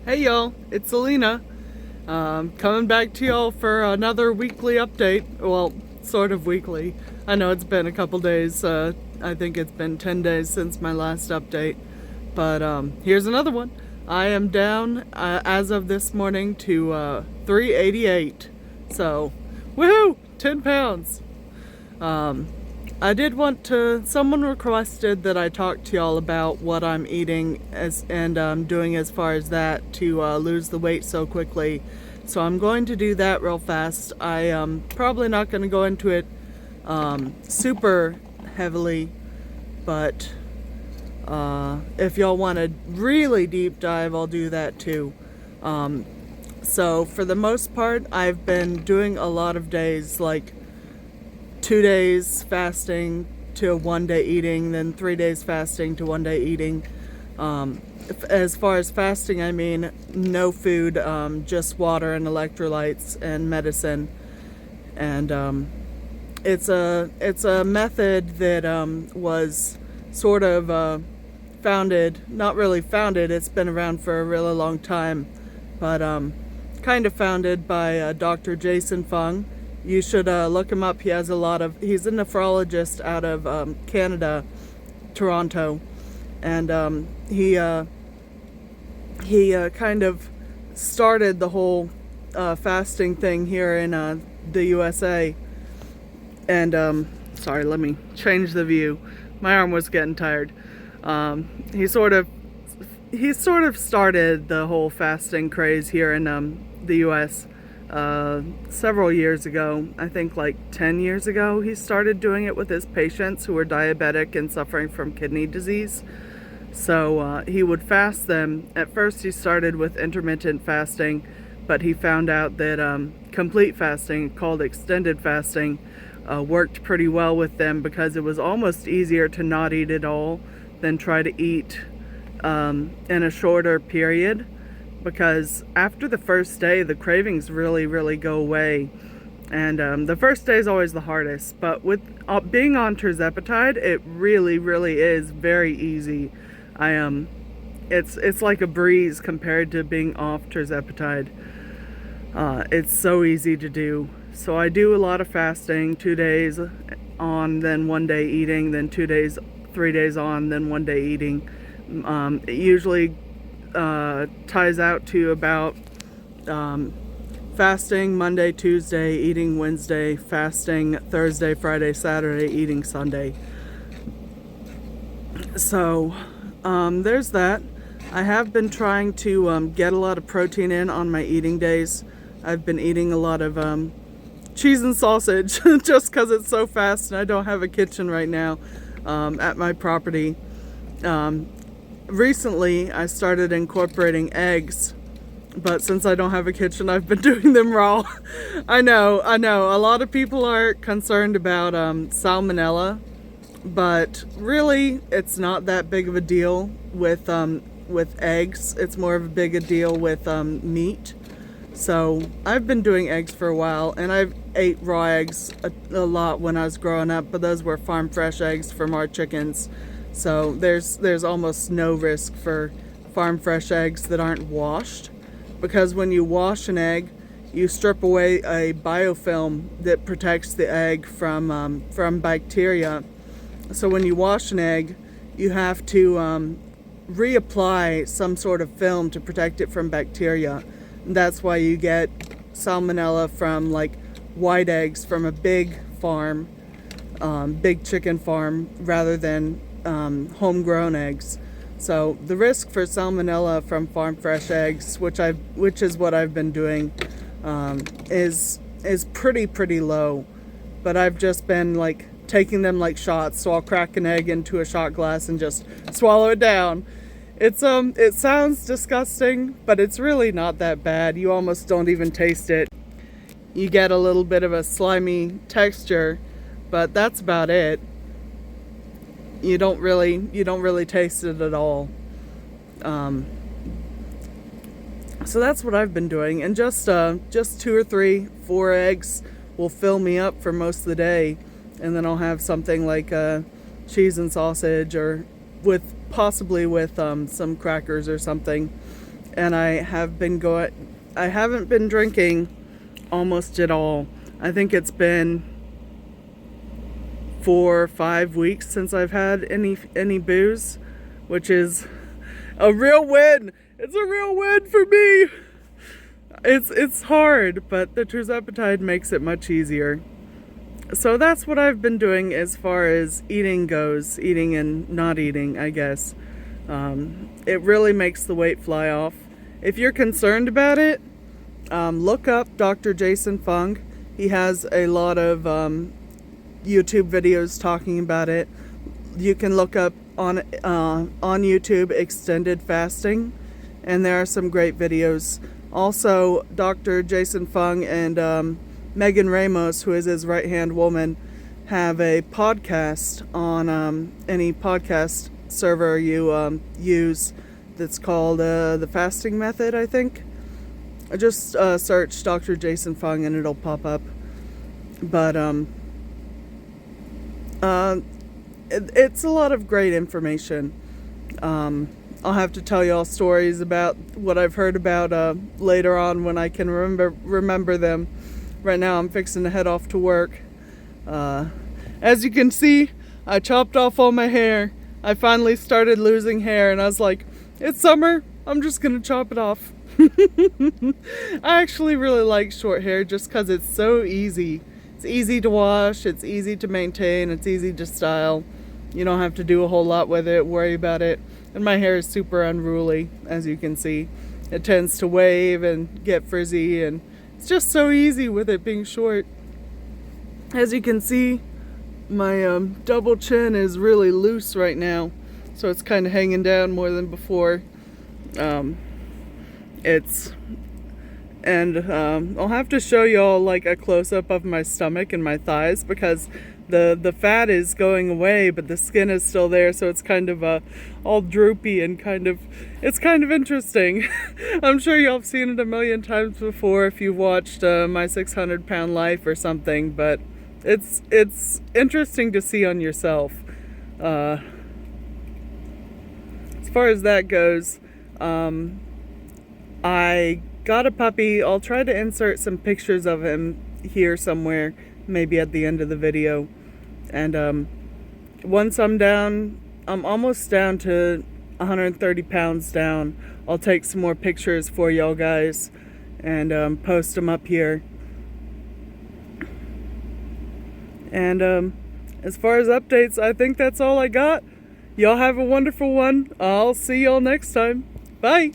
Hey y'all, it's Alina. Coming back to y'all for another weekly update. Well, sort of weekly. I know it's been a couple days. I think it's been 10 days since my last update. But here's another one. I am down as of this morning to 388. So, woohoo! 10 pounds. I did want to. Someone requested that I talk to y'all about what I'm eating and doing as far as that to lose the weight so quickly. So I'm going to do that real fast. I am probably not going to go into it super heavily, but if y'all want a really deep dive, I'll do that too. So for the most part, I've been doing a lot of days, like 2 days fasting to 1 day eating, then 3 days fasting to 1 day eating. As far as fasting, I mean no food, just water and electrolytes and medicine. And it's a method that was sort of founded, not really founded, it's been around for a really long time, but kind of founded by Dr. Jason Fung. You should look him up. He's a nephrologist out of Canada, Toronto, and he kind of started the whole fasting thing here in the USA. And sorry, let me change the view. My arm was getting tired. He sort of started the whole fasting craze here in the US. Several years ago, I think like 10 years ago, he started doing it with his patients who were diabetic and suffering from kidney disease. So he would fast them. At first he started with intermittent fasting, but he found out that complete fasting, called extended fasting, worked pretty well with them because it was almost easier to not eat at all than try to eat in a shorter period. Because after the first day, the cravings really go away. And the first day is always the hardest. But with being on Tirzepatide, it really is very easy. It's like a breeze compared to being off Tirzepatide. It's so easy to do. So I do a lot of fasting, 2 days on, then 1 day eating, then 2 days, 3 days on, then 1 day eating. It usually ties out to about fasting Monday, Tuesday, eating Wednesday, fasting Thursday, Friday, Saturday, eating Sunday. So there's that. I have been trying to get a lot of protein in on my eating days. I've been eating a lot of cheese and sausage just because it's so fast and I don't have a kitchen right now at my property. Recently, I started incorporating eggs, but since I don't have a kitchen, I've been doing them raw. I know. A lot of people are concerned about salmonella, but really, it's not that big of a deal with eggs. It's more of a big a deal with meat. So I've been doing eggs for a while, and I've ate raw eggs a lot when I was growing up, but those were farm fresh eggs from our chickens. So there's almost no risk for farm fresh eggs that aren't washed, because when you wash an egg, you strip away a biofilm that protects the egg from bacteria. So when you wash an egg, you have to reapply some sort of film to protect it from bacteria. And that's why you get salmonella from like white eggs from a big farm, big chicken farm, rather than homegrown eggs. So the risk for salmonella from farm fresh eggs, which is what I've been doing, is pretty low. But I've just been like taking them like shots. So I'll crack an egg into a shot glass and just swallow it down. It sounds disgusting, but it's really not that bad. You almost don't even taste it. You get a little bit of a slimy texture, but that's about it. You don't really taste it at all. So that's what I've been doing, and just 2 or 3, 4 eggs will fill me up for most of the day, and then I'll have something like cheese and sausage, or possibly with some crackers or something. and I haven't been drinking almost at all. I think it's been 4 or 5 weeks since I've had any booze, which is a real win. It's a real win for me. It's hard, but the Tirzepatide makes it much easier. So that's what I've been doing as far as eating goes, eating and not eating, I guess. It really makes the weight fly off. If you're concerned about it, look up Dr. Jason Fung. He has a lot of YouTube videos talking about it. You can look up on YouTube extended fasting, and there are some great videos. Also, Dr. Jason Fung and Megan Ramos, who is his right-hand woman, have a podcast on any podcast server you use that's called The Fasting Method, I think. Just search Dr. Jason Fung and it'll pop up. But it's a lot of great information. I'll have to tell y'all stories about what I've heard about later on when I can remember them. Right now I'm fixing to head off to work. As you can see, I chopped off all my hair. I finally started losing hair and I was like, it's summer, I'm just gonna chop it off. I actually really like short hair just because it's so easy. It's easy to wash, it's easy to maintain, it's easy to style. You don't have to do a whole lot with it, worry about it. And my hair is super unruly, as you can see. It tends to wave and get frizzy, and it's just so easy with it being short. As you can see, my double chin is really loose right now, so it's kind of hanging down more than before. I'll have to show y'all like a close-up of my stomach and my thighs, because the fat is going away but the skin is still there, so it's kind of all droopy and it's kind of interesting. I'm sure y'all have seen it a million times before if you've watched My 600 Pound Life or something, but it's interesting to see on yourself. As far as that goes, I got a puppy. I'll try to insert some pictures of him here somewhere, maybe at the end of the video. And once I'm almost down to 130 pounds down, I'll take some more pictures for y'all guys and post them up here. And as far as updates, I think that's all I got. Y'all have a wonderful one. I'll see y'all next time. Bye.